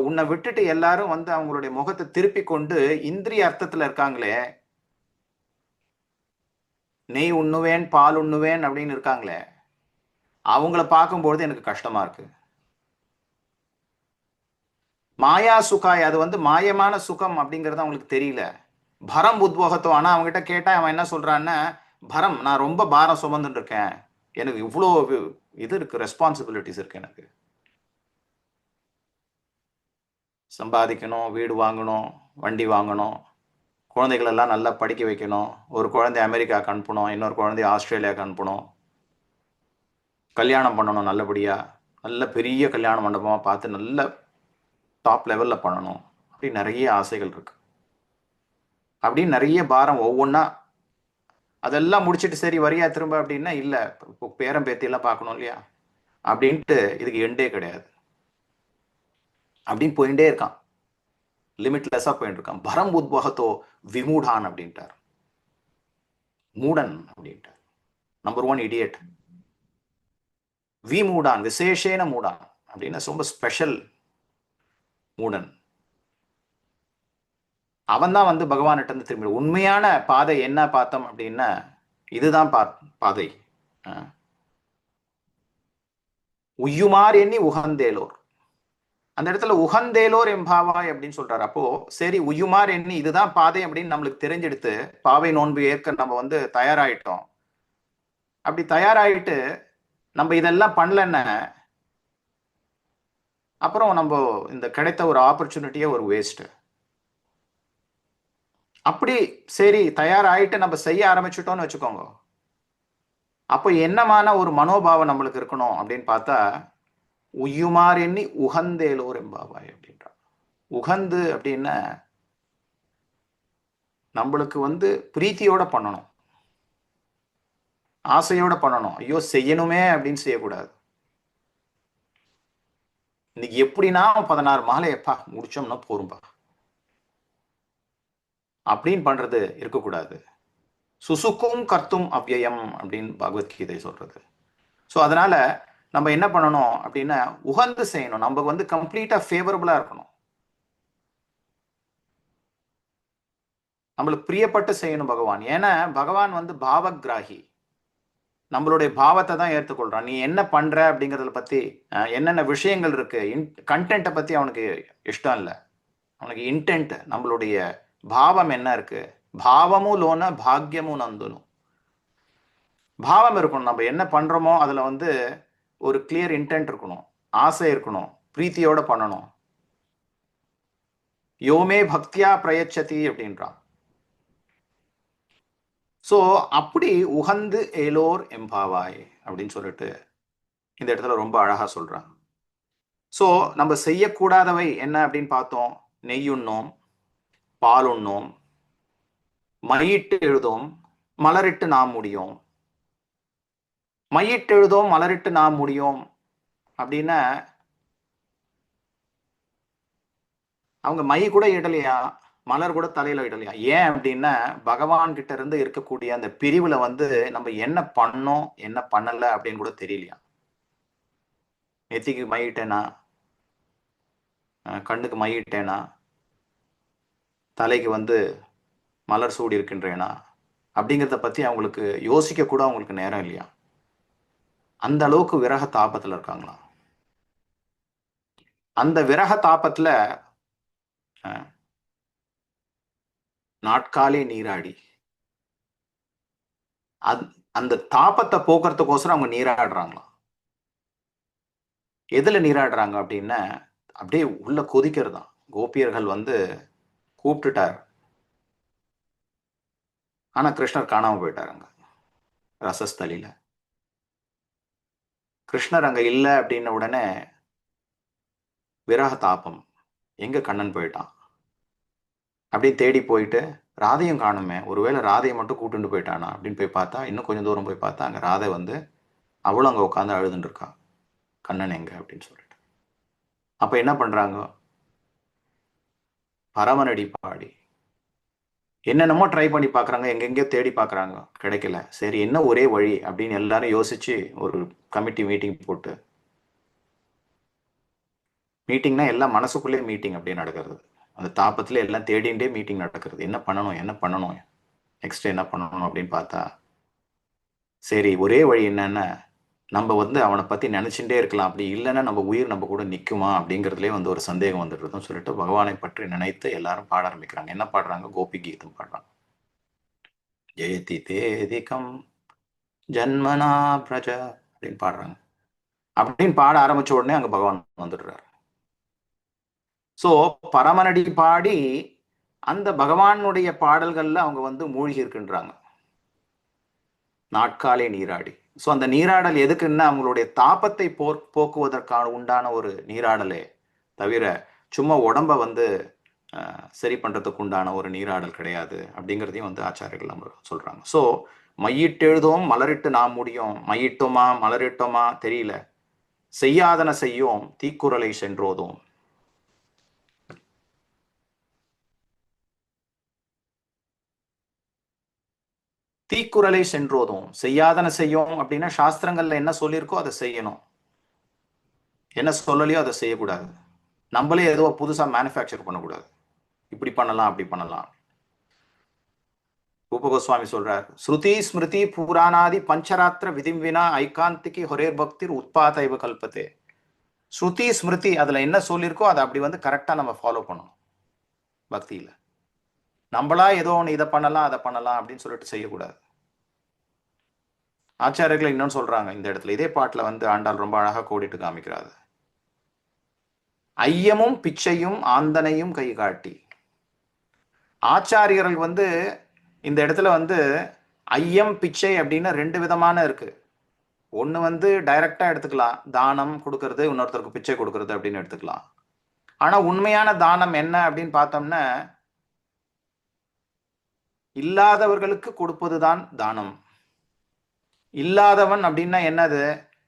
உன்னை விட்டுட்டு எல்லாரும் வந்து அவங்களுடைய முகத்தை திருப்பி கொண்டு இந்திரிய அர்த்தத்துல இருக்காங்களே, நெய் உண்ணுவேன் பால் உண்ணுவேன் அப்படின்னு இருக்காங்களே, அவங்கள பார்க்கும்பொழுது எனக்கு கஷ்டமா இருக்கு. மாயா சுகாய், அது வந்து மாயமான சுகம் அப்படிங்கிறது அவங்களுக்கு தெரியல. பரம் உத்வோகத்தோ, ஆனா அவங்ககிட்ட கேட்டா அவன் என்ன சொல்றான்னா, பரம், நான் ரொம்ப பாரம் சுமந்துட்டு இருக்கேன், எனக்கு இவ்வளோ இது இருக்கு, ரெஸ்பான்சிபிலிட்டிஸ் இருக்கு, எனக்கு சம்பாதிக்கணும், வீடு வாங்கணும், வண்டி வாங்கணும், குழந்தைகளெல்லாம் நல்லா படிக்க வைக்கணும், ஒரு குழந்தை அமெரிக்காவுக்கு அனுப்பணும், இன்னொரு குழந்தைய ஆஸ்திரேலியாவுக்கு அனுப்பணும், கல்யாணம் பண்ணணும் நல்லபடியா, நல்ல பெரிய கல்யாண மண்டபமாக பார்த்து நல்ல டாப் லெவலில் பண்ணணும், அப்படி நிறைய ஆசைகள் இருக்கு. அப்படின்னு நிறைய பாரம் ஒவ்வொன்றா. அதெல்லாம் முடிச்சுட்டு சரி வரியா திரும்ப அப்படின்னா, இல்லை இப்போ பேரம் பேத்தியெல்லாம் பார்க்கணும் இல்லையா அப்படின்ட்டு இதுக்கு எண்டே கிடையாது. அப்படின்னு போயிட்டே இருக்கான், லிமிட்லெஸ்ஸாக போயிட்டு இருக்கான். பரம் உத்வகத்தோ விமூடான் அப்படின்ட்டார், மூடன் அப்படின்ட்டார். Number 1 idiot. வி மூடான், விசேஷேன மூடான் அப்படின்னா ரொம்ப ஸ்பெஷல் மூடன். அவன் தான் வந்து பகவான்கிட்ட இருந்து திரும்பி. உண்மையான பாதை என்ன பார்த்தோம் அப்படின்னா, இதுதான் பாதை. உய்யுமார் எண்ணி உகந்தேலோர், அந்த இடத்துல உகந்தேலோர் எம்பாவாய் அப்படின்னு சொல்றாரு. அப்போ சரி, உய்யுமார் எண்ணி இதுதான் பாதை அப்படின்னு நம்மளுக்கு தெரிஞ்செடுத்து பாவை நோன்பு ஏற்க நம்ம வந்து தயாராயிட்டோம். அப்படி தயாராயிட்டு நம்ம இதெல்லாம் பண்ணலன்னா அப்புறம் நம்ம இந்த கிடைத்த ஒரு ஆப்பர்ச்சுனிட்டியே ஒரு வேஸ்ட். அப்படி சரி தயாராயிட்டு நம்ம செய்ய ஆரம்பிச்சுட்டோம்னு வச்சுக்கோங்க, அப்போ என்னமான ஒரு மனோபாவம் நம்மளுக்கு இருக்கணும் அப்படின்னு பார்த்தா, உய்யுமார் எண்ணி உகந்தேலோர் எம்பாவாய் அப்படின்றான். உகந்து அப்படின்னா நம்மளுக்கு வந்து பிரீத்தியோட பண்ணணும், ஆசையோட பண்ணணும். ஐயோ செய்யணுமே அப்படின்னு செய்யக்கூடாது. இன்னைக்கு எப்படின்னா 16 மாலை எப்பா முடிச்சோம்னா போரும்பா அப்படின்னு பண்றது இருக்கக்கூடாது. சுசுக்கும் கர்த்தும் அவ்யயம் அப்படின்னு பகவத்கீதை சொல்றது. ஸோ அதனால நம்ம என்ன பண்ணணும் அப்படின்னா, உகந்து செய்யணும், நம்ம வந்து கம்ப்ளீட்டா ஃபேவரபிளா இருக்கணும், நம்மளுக்கு பிரியப்பட்டு செய்யணும் பகவான். ஏன்னா பகவான் வந்து பாவகிராகி, நம்மளுடைய பாவத்தை தான் ஏற்றுக்கொள்றான். நீ என்ன பண்ற அப்படிங்கிறத பத்தி என்னென்ன விஷயங்கள் இருக்கு, கண்டென்ட்டை பத்தி அவனுக்கு இஷ்டம் இல்லை. அவனுக்கு இன்டென்ட், நம்மளுடைய பாவம் என்ன இருக்கு. பாவமும் லோன பாக்யமும் நந்துனும், பாவம் இருக்கணும். நம்ம என்ன பண்றோமோ அதுல வந்து ஒரு கிளியர் இன்டென்ட் இருக்கணும், ஆசை இருக்கணும், பிரீத்தியோட பண்ணணும். யோமே பக்தியா பிரயச்சதி அப்படின்றான். ஸோ அப்படி உகந்து ஏலோர் எம்பாவாய் அப்படின்னு சொல்லிட்டு இந்த இடத்துல ரொம்ப அழகா சொல்றான். ஸோ நம்ம செய்யக்கூடாதவை என்ன அப்படின்னு பார்த்தோம். நெய்யுண்ணோம், பால் உண்ணோம், மையிட்டு எழுதோம், மலரிட்டு நாம் முடியும். மையிட்டு எழுதோம் மலரிட்டு நாம் முடியும் அப்படின்னா அவங்க மை கூட இடலையா, மலர் கூட தலையில இடலையா. ஏன் அப்படின்னா பகவான் கிட்ட இருந்து இருக்கக்கூடிய அந்த பிரிவுல வந்து நம்ம என்ன பண்ணோம் என்ன பண்ணல அப்படின்னு கூட தெரியலையா. நெத்திக்கு மையிட்டேனா, கண்ணுக்கு மையிட்டேனா, தலைக்கு வந்து மலர் சூடி இருக்கின்றேனா அப்படிங்கிறத பற்றி அவங்களுக்கு யோசிக்க கூட அவங்களுக்கு நேரம் இல்லையா. அந்த அளவுக்கு விரக தாபத்தில் இருக்காங்களாம். அந்த விரக தாபத்தில் நாட்காலே நீராடி அந்த தாபத்தை போக்குறதுக்கோசரம் அவங்க நீராடுறாங்களாம். எதுல நீராடுறாங்க அப்படின்னா அப்படியே உள்ள கொதிக்கிறதாம். கோபியர்கள் வந்து கூப்பிட்டுட்டார், ஆனா கிருஷ்ணர் காணாம போயிட்டாருங்க ரசஸ்தலில. கிருஷ்ணர் அங்க இல்லை அப்படின்ன உடனே விரக தாபம், எங்க கண்ணன் போயிட்டான் அப்படின்னு தேடி போயிட்டு ராதையும் காணுமே, ஒருவேளை ராதையை மட்டும் கூட்டுட்டு போயிட்டானா அப்படின்னு போய் பார்த்தா, இன்னும் கொஞ்சம் தூரம் போய் பார்த்தா அங்க ராதை வந்து அவளும் அங்க உட்காந்து அழுதுன்னு இருக்கா, கண்ணன் எங்க அப்படின்னு சொல்லிட்டு. அப்ப என்ன பண்றாங்க, பரமனடி பாடி என்னென்னமோ ட்ரை பண்ணி பார்க்குறாங்க, எங்கெங்கேயோ தேடி பார்க்குறாங்க, கிடைக்கல. சரி என்ன ஒரே வழி அப்படின்னு எல்லாரும் யோசிச்சு ஒரு கமிட்டி மீட்டிங் போட்டு, மீட்டிங்னா எல்லாம் மனசுக்குள்ளே மீட்டிங் அப்படியே நடக்கிறது. அந்த தாப்பத்தில் எல்லாம் தேடிண்டே மீட்டிங் நடக்கிறது. என்ன பண்ணணும் நெக்ஸ்ட் என்ன பண்ணணும் அப்படின்னு பார்த்தா, சரி ஒரே வழி என்னன்னா நம்ம வந்து அவனை பற்றி நினச்சிட்டே இருக்கலாம், அப்படி இல்லைன்னா நம்ம உயிர் நம்ம கூட நிற்குமா அப்படிங்கிறதுலே வந்து ஒரு சந்தேகம் வந்துடுறதுன்னு சொல்லிட்டு பகவானை பற்றி நினைத்து எல்லாரும் பாட ஆரம்பிக்கிறாங்க. என்ன பாடுறாங்க, கோபி கீதம் பாடுறாங்க. ஜெயதி தேதிகம் ஜன்மனா பிரஜ அப்படின்னு பாடுறாங்க. அப்படின்னு பாட ஆரம்பிச்ச உடனே அங்க பகவான் வந்துடுறாரு. ஸோ பரமனடி பாடி அந்த பகவானுடைய பாடல்கள்ல அவங்க வந்து மூழ்கி இருக்கின்றாங்க, நாட்காலே நீராடி. ஸோ அந்த நீராடல் எதுக்குன்னா அவங்களுடைய தாபத்தை போக்குவதற்கான உண்டான ஒரு நீராடலே தவிர சும்மா உடம்ப வந்து சரி பண்றதுக்கு உண்டான ஒரு நீராடல் கிடையாது அப்படிங்கிறதையும் வந்து ஆச்சாரியர்கள் நம்ம சொல்றாங்க. ஸோ மையிட்டு எழுதோம் மலரிட்டு நாம் முடியும், மையிட்டோமா மலரிட்டோமா தெரியல, செய்யாதன செய்யோம் தீக்குறளை சென்றோதோம். தீக்குறளை சென்றோதும், செய்யாதன செய்யும் அப்படின்னா சாஸ்திரங்கள்ல என்ன சொல்லியிருக்கோ அதை செய்யணும், என்ன சொல்லலையோ அதை செய்யக்கூடாது. நம்மளே ஏதோ புதுசா மேனுஃபேக்சர் பண்ணக்கூடாது, இப்படி பண்ணலாம் அப்படி பண்ணலாம். ரூப கோஸ்வாமி சொல்றார், ஸ்ருதி ஸ்மிருதி புராணாதி பஞ்சராத்திர விதிவினா ஐகாந்திக்கு ஹொரேர் பக்திர் உத்பாத இவ கல்பத்தே. ஸ்ருதி ஸ்மிருதி அதுல என்ன சொல்லியிருக்கோ அதை அப்படி வந்து கரெக்டா நம்ம ஃபாலோ பண்ணணும். பக்தியில நம்மளா ஏதோ ஒன்று இதை பண்ணலாம் அதை பண்ணலாம் அப்படின்னு சொல்லிட்டு செய்யக்கூடாது. ஆச்சாரியர்கள் இன்னொன்னு சொல்றாங்க இந்த இடத்துல, இதே பாட்டுல வந்து ஆண்டாள் ரொம்ப அழகா கோடிட்டு காமிக்கிறாரு. ஐயமும் பிச்சையும் ஆந்தனையும் கை காட்டி. ஆச்சாரியர்கள் வந்து இந்த இடத்துல வந்து ஐயம் பிச்சை அப்படின்னு ரெண்டு விதமான இருக்கு. ஒன்று வந்து டைரக்டா எடுத்துக்கலாம், தானம் கொடுக்கறது, இன்னொருத்தருக்கு பிச்சை கொடுக்கறது அப்படின்னு எடுத்துக்கலாம். ஆனா உண்மையான தானம் என்ன அப்படின்னு பார்த்தோம்னா இல்லாதவர்களுக்கு கொடுப்பதுதான் தானம். இல்லாதவன் அப்படின்னா என்னது,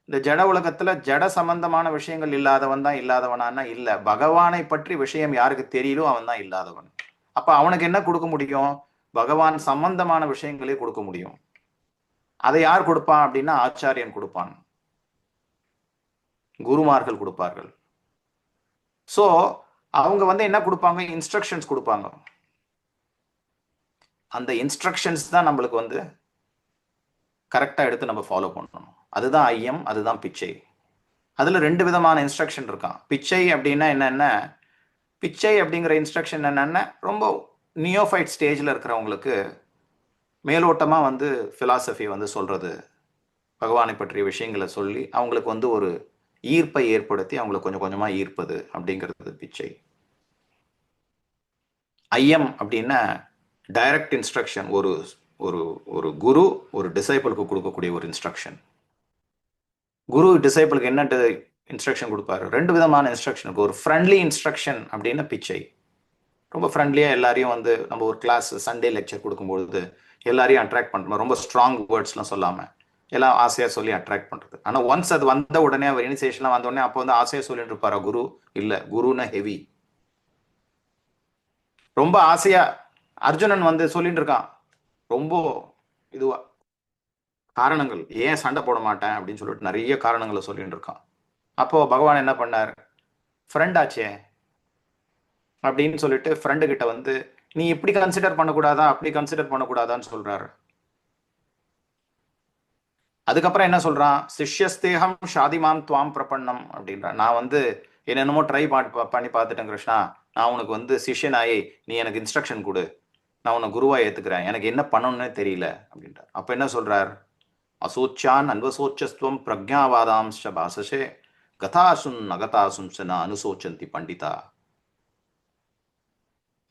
இந்த ஜட உலகத்துல ஜட சம்பந்தமான விஷயங்கள் இல்லாதவன் தான் இல்லாதவனானா இல்ல, பகவானை பற்றி விஷயம் யாருக்கு தெரியலோ அவன் தான் இல்லாதவன். அப்ப அவனுக்கு என்ன கொடுக்க முடியும், பகவான் சம்பந்தமான விஷயங்களே கொடுக்க முடியும். அதை யார் கொடுப்பான் அப்படின்னா ஆச்சாரியன் கொடுப்பான், குருமார்கள் கொடுப்பார்கள். சோ அவங்க வந்து என்ன கொடுப்பாங்க, இன்ஸ்ட்ரக்ஷன்ஸ் கொடுப்பாங்க. அந்த இன்ஸ்ட்ரக்ஷன்ஸ் தான் நம்மளுக்கு வந்து கரெக்டா எடுத்து நம்ம ஃபாலோ பண்ணணும். அதுதான் ஐயம், அதுதான் பிச்சை. அதுல ரெண்டு விதமான இன்ஸ்ட்ரக்ஷன் இருக்கான். பிச்சை அப்படின்னா என்னன்னா, பிச்சை அப்படிங்கிற இன்ஸ்ட்ரக்ஷன் என்னன்னா ரொம்ப நியோஃபைட் ஸ்டேஜ்ல இருக்கிறவங்களுக்கு மேலோட்டமா வந்து பிலாசபி வந்து சொல்றது, பகவானை பற்றிய விஷயங்களை சொல்லி அவங்களுக்கு வந்து ஒரு ஈர்ப்பை ஏற்படுத்தி அவங்களை கொஞ்சம் கொஞ்சமா ஈர்ப்பது அப்படிங்கிறது பிச்சை. ஐயம் அப்படின்னா டைரக்ட் இன்ஸ்ட்ரக்ஷன், ஒரு ஒரு ஒரு குரு ஒரு டிசைபிளுக்கு கொடுக்கக்கூடிய ஒரு இன்ஸ்ட்ரக்ஷன். குரு டிசைபிளுக்கு என்ன இன்ஸ்ட்ரக்ஷன் கொடுப்பாரு, ரெண்டு விதமான இன்ஸ்ட்ரக்ஷன். ஒரு ஃப்ரெண்ட்லி இன்ஸ்ட்ரக்ஷன் அப்படின்னா பிச்சை, ரொம்ப ஃப்ரெண்ட்லியாக எல்லாரையும் வந்து நம்ம ஒரு கிளாஸ் சண்டே லெக்சர் கொடுக்கும்பொழுது எல்லாரையும் அட்ராக்ட் பண்ணுறோம், ரொம்ப ஸ்ட்ராங் வேர்ட்ஸ்லாம் சொல்லாமல் எல்லாம் ஆசையாக சொல்லி அட்ராக்ட் பண்ணுறது. ஆனால் ஒன்ஸ் அது வந்த உடனே அவர் இனிஷியேஷன்லாம் வந்த உடனே அப்போ வந்து ஆசையாக சொல்லிட்டு இருப்பாரா குரு, இல்லை குருன்னா ஹெவி, ரொம்ப ஆசையா. அர்ஜுனன் வந்து சொல்லிட்டு இருக்கான் ரொம்ப இதுவா, காரணங்கள் ஏன் சண்டை போட மாட்டேன் அப்படின்னு சொல்லிட்டு நிறைய காரணங்களை சொல்லிட்டு இருக்கான். அப்போ பகவான் என்ன பண்ணார், ஃப்ரெண்ட் ஆச்சே அப்படின்னு சொல்லிட்டு ஃப்ரெண்டு கிட்ட வந்து நீ இப்படி கன்சிடர் பண்ணக்கூடாதா அப்படி கன்சிடர் பண்ணக்கூடாதான்னு சொல்றாரு. அதுக்கப்புறம் என்ன சொல்றான், சிஷ்யஸ்தேகம் ஷாதிமாம் துவாம் பிரபன்னம் அப்படின்றான். நான் வந்து என்னென்னமோ ட்ரை பண்ணி பார்த்துட்டேன் கிருஷ்ணா, நான் உனக்கு வந்து சிஷ்யனாயே நீ எனக்கு இன்ஸ்ட்ரக்ஷன் கொடு, நான் உன்னை குருவா ஏத்துக்கிறேன், எனக்கு என்ன பண்ணணும்னே தெரியல அப்படின்றார். அப்ப என்ன சொல்றார், அசோச்சான் அன்வசோச்சஸ்துவம் பிரஜாவாதாம்ச பாசசே கதாசுன் நகதாசுன் சன அனுசோச்சந்தி பண்டிதா.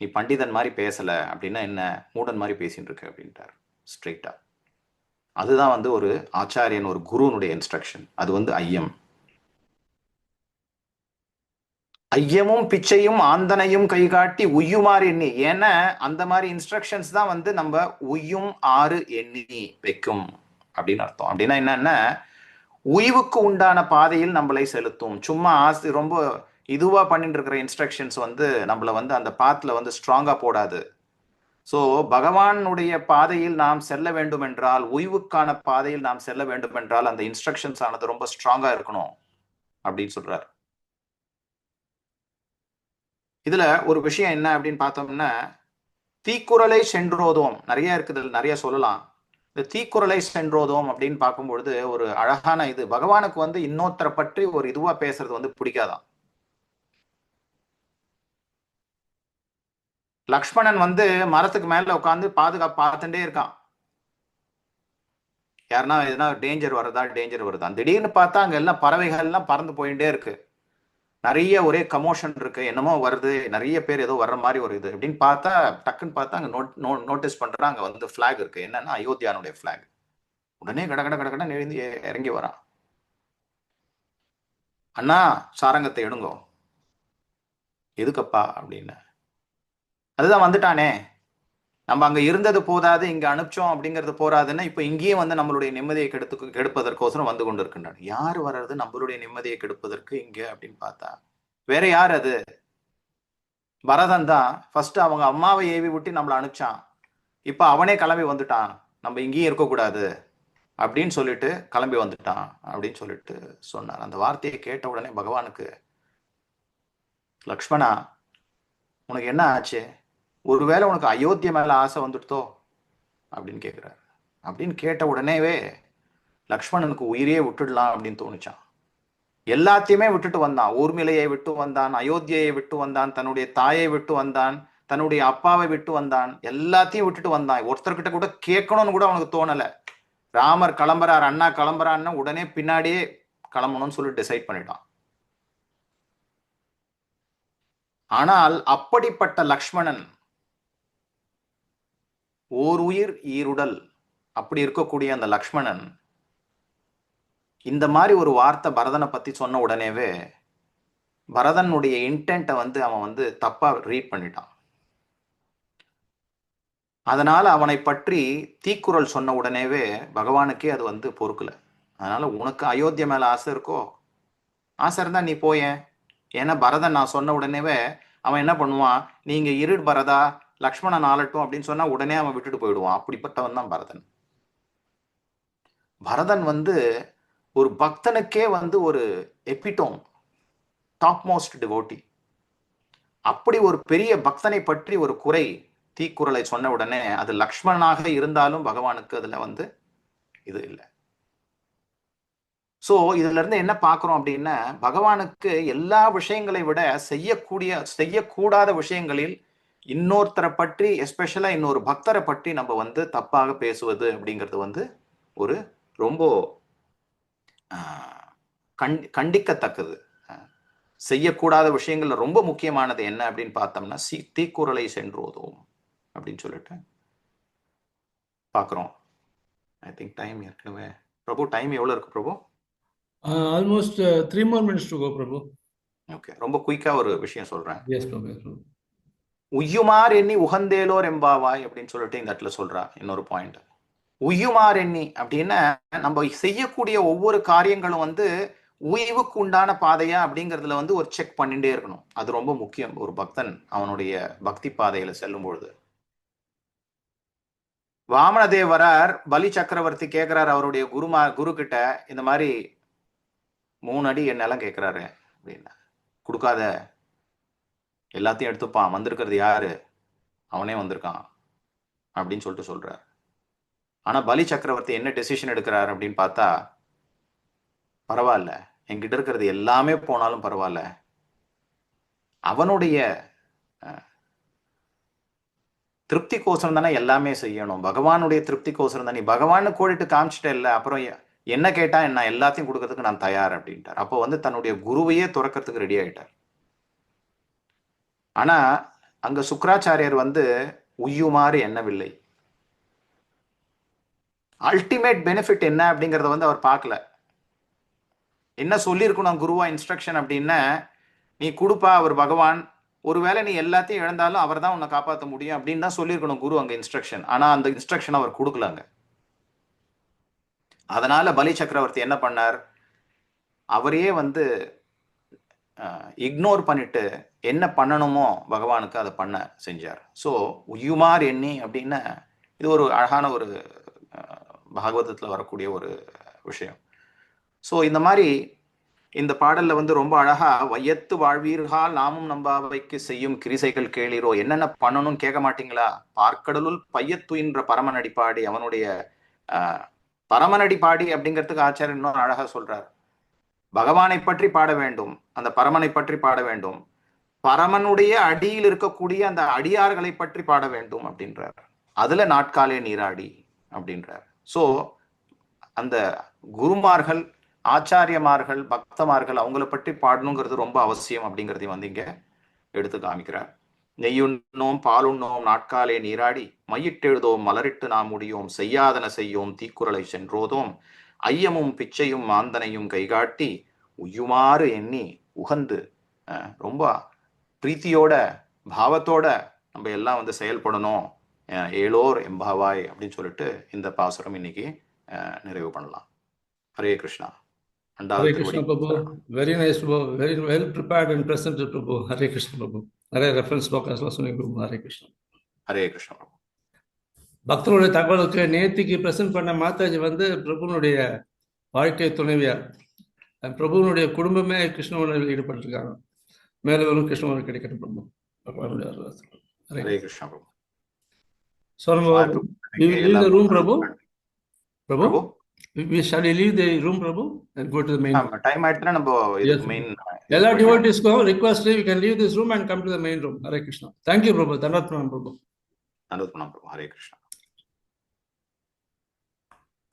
நீ பண்டிதன் மாதிரி பேசல அப்படின்னா என்ன, மூடன் மாதிரி பேசிட்டு இருக்க அப்படின்ட்டார் ஸ்ட்ரெயிட்டா. அதுதான் வந்து ஒரு ஆச்சாரியன், ஒரு குருனுடைய இன்ஸ்ட்ரக்ஷன். அது வந்து ஐயம். ஐயமும் பிச்சையும் ஆந்தனையும் கைகாட்டி உய்யுமாறு எண்ணி. ஏன்னா அந்த மாதிரி இன்ஸ்ட்ரக்ஷன்ஸ் தான் வந்து நம்ம உய்யும் ஆறு எண்ணி வைக்கும் அப்படின்னு அர்த்தம். அப்படின்னா என்னன்னா, உய்வுக்கு உண்டான பாதையில் நம்மளை செலுத்தும். சும்மா ரொம்ப இதுவா பண்ணிட்டு இருக்கிற இன்ஸ்ட்ரக்ஷன்ஸ் வந்து நம்மள வந்து அந்த பாத்துல வந்து ஸ்ட்ராங்கா போடாது. ஸோ பகவானுடைய பாதையில் நாம் செல்ல வேண்டும் என்றால், ஓய்வுக்கான பாதையில் நாம் செல்ல வேண்டும் என்றால் அந்த இன்ஸ்ட்ரக்ஷன்ஸ் ஆனது ரொம்ப ஸ்ட்ராங்கா இருக்கணும் அப்படின்னு சொல்றாரு. இதுல ஒரு விஷயம் என்ன அப்படின்னு பார்த்தோம்னா, தீக்குறளை சென்றோதோம் நிறைய இருக்குது, நிறைய சொல்லலாம். இந்த தீக்குறளை சென்றோதோம் அப்படின்னு பார்க்கும்பொழுது ஒரு அழகான இது, பகவானுக்கு வந்து இன்னொருத்தரை பற்றி ஒரு இதுவா பேசுறது வந்து பிடிக்காதான். லக்ஷ்மணன் வந்து மரத்துக்கு மேல உட்காந்து பாதுகாப்பு பார்த்துட்டே இருக்கான். யாருன்னா எதுனா டேஞ்சர் வருதா. திடீர்னு பார்த்தா அங்க எல்லாம் பறவைகள் எல்லாம் பறந்து போயிட்டே இருக்கு. நிறைய ஒரே கமோஷன் இருக்கு, என்னமோ வருது, நிறைய பேர் ஏதோ வர்ற மாதிரி ஒரு இது அப்படின்னு பார்த்தா, டக்குன்னு பார்த்தா அங்க நோட்டீஸ் பண்றாங்க, அங்க வந்து பிளாக் இருக்கு. என்னன்னா அயோத்தியானுடைய பிளாக். உடனே கடகட எழுந்து இறங்கி வரான். அண்ணா சாரங்கத்தை எடுங்கோ. எதுக்கப்பா அப்படின்னு. அதுதான் வந்துட்டானே, நம்ம அங்க இருந்தது போதாது, இங்க அனுப்பிச்சோம் அப்படிங்கிறது போறாதுன்னு இப்ப இங்கேயும் வந்து நம்மளுடைய நிம்மதியை கெடுப்பதற்கோசரம் வந்து கொண்டு இருக்கின்றான். யார் வர்றது நம்மளுடைய நிம்மதியை கெடுப்பதற்கு இங்க அப்படின்னு பார்த்தா வேற யார் அது, பரதன் தான். ஃபர்ஸ்ட் அவங்க அம்மாவை ஏவி விட்டு நம்மளை அனுப்பிச்சான், இப்ப அவனே கிளம்பி வந்துட்டான், நம்ம இங்கேயும் இருக்கக்கூடாது அப்படின்னு சொல்லிட்டு கிளம்பி வந்துட்டான் அப்படின்னு சொல்லிட்டு சொன்னார். அந்த வார்த்தையை கேட்ட உடனே பகவானுக்கு, லக்ஷ்மணா உனக்கு என்ன ஆச்சு, ஒருவேளை உனக்கு அயோத்தியா மேல ஆசை வந்துடுதோ அப்படின்னு கேட்கிறார். அப்படின்னு கேட்ட உடனேவே லக்ஷ்மணனுக்கு உயிரையே விட்டுடலாம் அப்படின்னு தோணுச்சான். எல்லாத்தையுமே விட்டுட்டு வந்தான். ஊர்மிளையை விட்டு வந்தான், அயோத்தியை விட்டு வந்தான், தன்னுடைய தாயை விட்டு வந்தான், தன்னுடைய அப்பாவை விட்டு வந்தான், எல்லாத்தையும் விட்டுட்டு வந்தான். ஒருத்தர்கிட்ட கூட கேட்கணும்னு கூட அவனுக்கு தோணல. ராமர் கிளம்புறார், அண்ணா கிளம்புறான்னு உடனே பின்னாடியே கிளம்பணும்னு சொல்லி டிசைட் பண்ணிட்டான். ஆனால் அப்படிப்பட்ட லக்ஷ்மணன், ஓர் உயிர் ஈருடல், அப்படி இருக்கக்கூடிய அந்த லக்ஷ்மணன் இந்த மாதிரி ஒரு வார்த்தை பரதனை பத்தி சொன்ன உடனேவே பரதனுடைய இன்டென்ட்டை வந்து அவன் வந்து தப்பா ரீட் பண்ணிட்டான். அதனால அவனை பற்றி தீக்குறள் சொன்ன உடனேவே பகவானுக்கே அது வந்து பொறுக்கல. அதனால உனக்கு அயோத்தியா மேல ஆசை இருக்கோ, ஆசை இருந்தா நீ போயேன். ஏன்னா பரதன் நான் சொன்ன உடனேவே அவன் என்ன பண்ணுவான், நீங்க இரு பரதா, லக்ஷ்மணன் ஆளட்டும் அப்படின்னு சொன்னா உடனே அவன் விட்டுட்டு போயிடுவான். அப்படிப்பட்டவன் தான் பரதன். பரதன் வந்து ஒரு பக்தனுக்கே வந்து ஒரு எபிட்டோம், டாப் மோஸ்ட் டிவோட்டி. அப்படி ஒரு பெரிய பக்தனை பற்றி ஒரு குறை தீக்குறளை சொன்ன உடனே அது லக்ஷ்மணனாக இருந்தாலும் பகவானுக்கு அதுல வந்து இது இல்லை. ஸோ இதுல இருந்து என்ன பார்க்குறோம் அப்படின்னா, பகவானுக்கு எல்லா விஷயங்களை விட செய்யக்கூடாத விஷயங்களில் இன்னொருத்தரை பற்றி, எஸ்பெஷலா இன்னொரு பக்தரை பற்றி நம்ம வந்து தப்பாக பேசுவது அப்படிங்கிறது வந்து ஒரு ரொம்ப கண்டிக்கத்தக்கது. செய்யக்கூடாத விஷயங்கள்ல ரொம்ப முக்கியமானது என்ன அப்படின்னு பார்த்தோம்னா, தீக்குறளை சென்றோதும் அப்படின்னு சொல்லிட்டு பார்க்குறோம். ஐ திங்க் டைம் ஏற்கனவே பிரபு, டைம் எவ்வளோ இருக்கு பிரபு? Almost 3 more minutes to go, Prabhu. Okay, ரொம்ப குயிக்கா ஒரு விஷயம் சொல்றேன். Yes, Prabhu. Yes, Prabhu. உய்யுமார் எண்ணி உகந்தேலோர் எம்பாவாய் அப்படின்னு சொல்லிட்டு இந்த இடத்துல சொல்றா. இன்னொரு பாயிண்ட், உய்யுமார் எண்ணி அப்படின்னா நம்ம செய்யக்கூடிய ஒவ்வொரு காரியங்களும் வந்து உய்வுக்கு உண்டான பாதையா அப்படிங்கிறதுல வந்து ஒரு செக் பண்ணிட்டே இருக்கணும். அது ரொம்ப முக்கியம் ஒரு பக்தன் அவனுடைய பக்தி பாதையில செல்லும் பொழுது. வாமனதேவரார் பலி சக்கரவர்த்தி கேட்கிறார் அவருடைய குரு கிட்ட, இந்த மாதிரி 3 அடி என் நிலம் கேட்கிறாரு அப்படின்னா, கொடுக்காத, எல்லாத்தையும் எடுத்துப்பான், வந்திருக்கிறது யாரு, அவனே வந்திருக்கான் அப்படின்னு சொல்லிட்டு சொல்றார். ஆனா பலி சக்கரவர்த்தி என்ன டெசிஷன் எடுக்கிறார் அப்படின்னு பார்த்தா, பரவாயில்ல, என்கிட்ட இருக்கிறது எல்லாமே போனாலும் பரவாயில்ல, அவனுடைய திருப்திக்கோசரம் தானே எல்லாமே செய்யணும், பகவானுடைய திருப்திக்கோசரம் தான். நீ பகவான்னு கோடிட்டு காமிச்சிட்ட இல்லை, அப்புறம் என்ன கேட்டா என்ன, எல்லாத்தையும் கொடுக்கறதுக்கு நான் தயார் அப்படின்ட்டார். அப்போ வந்து தன்னுடைய குருவையே துறக்கிறதுக்கு ரெடி ஆயிட்டார். ஆனா அங்க சுக்கராச்சாரியர் வந்து உய்யுமாறு எண்ணவில்லை. அல்டிமேட் பெனிஃபிட் என்ன அப்படிங்கறத வந்து அவர் பார்க்கல. என்ன சொல்லியிருக்கணும் குருவா இன்ஸ்ட்ரக்ஷன் அப்படின்னா, நீ கொடுப்பா, அவர் பகவான், ஒருவேளை நீ எல்லாத்தையும் இழந்தாலும் அவர் தான் உன்னை காப்பாற்ற முடியும் அப்படின்னு தான் சொல்லியிருக்கணும் குரு அங்க இன்ஸ்ட்ரக்ஷன். ஆனா அந்த இன்ஸ்ட்ரக்ஷன் அவர் கொடுக்கலாங்க. அதனால பலி சக்கரவர்த்தி என்ன பண்ணார், அவரையே வந்து இக்னோர் பண்ணிட்டு என்ன பண்ணணுமோ பகவானுக்கு அதை பண்ண செஞ்சார். ஸோ உய்யுமார் எண்ணி அப்படின்னா இது ஒரு அழகான ஒரு பாகவதத்தில் வரக்கூடிய ஒரு விஷயம். ஸோ இந்த மாதிரி இந்த பாடல்ல வந்து ரொம்ப அழகா, வையத்து வாழ்வீர்கள் நாமும் நம்பாவைக்கு செய்யும் கிரிசைகள் கேளீரோ, என்னென்ன பண்ணணும்னு கேட்க மாட்டீங்களா, பார்க்கடலுள் பையத்துயின்ற பரமநடி பாடி, அவனுடைய பரமநடி பாடி அப்படிங்கிறதுக்கு ஆச்சாரியர் இன்னும் அழகா சொல்றார். பகவானை பற்றி பாட வேண்டும், அந்த பரமனை பற்றி பாட வேண்டும், பரமனுடைய அடியில் இருக்கக்கூடிய அந்த அடியார்களை பற்றி பாட வேண்டும் அப்படின்றார். அதுல நாட்காலே நீராடி அப்படின்றார். ஸோ அந்த குருமார்கள், ஆச்சாரியமார்கள், பக்தமார்கள், அவங்கள பற்றி பாடணுங்கிறது ரொம்ப அவசியம் அப்படிங்கிறதையும் வந்து இங்க எடுத்து காமிக்கிறார். நெய்யுண்ணோம் பாலுண்ணோம் நாட்காலே நீராடி, மையிட்டெழுதோம் மலரிட்டு நாம் முடியோம், செய்யாதன செய்யோம் தீக்குறளை சென்றோதோம், ஐயமும் பிச்சையும் மாந்தனையும் கைகாட்டி, உய்யுமாறு எண்ணி உகந்து, ரொம்ப பிரீத்தியோட பாவத்தோட நம்ம எல்லாம் வந்து செயல்படணும், ஏலோர் எம்பாவாய் அப்படின்னு சொல்லிட்டு இந்த பாசுரம் இன்னைக்கு நிறைவு பண்ணலாம். Hare Krishna. Hare Krishna Prabhu, very nice Prabhu, very well prepared and presented Prabhu. Hare Krishna Prabhu. Hare reference book as well, Prabhu. Hare Krishna. Hare Krishna Prabhu. பக்தருடைய தகவலுக்கு நேத்திக்கு பிரசன்ட் பண்ண மாதாஜி வந்து பிரபுனுடைய வாழ்க்கை துணைவியார். பிரபுனுடைய குடும்பமே கிருஷ்ண உணர்வில் ஈடுபட்டிருக்காங்க. மேலும் கிருஷ்ண உணர்வு கிடைக்கணும் பிரபு. ஹரே கிருஷ்ணா பிரபு. So we will leave the room, Prabhu. Prabhu, shall we leave the room, Prabhu, and go to the main room? Time ஆயிடுச்சுனா நம்ம இதுக்கு மெயின் எல்லா டிவோட்டிஸ்க்கும் request, you can leave this room and come to the main room. Hare Krishna. Thank you, Prabhu. Dandavat Pranam, Prabhu. Dandavat Pranam, Prabhu. Hare Krishna.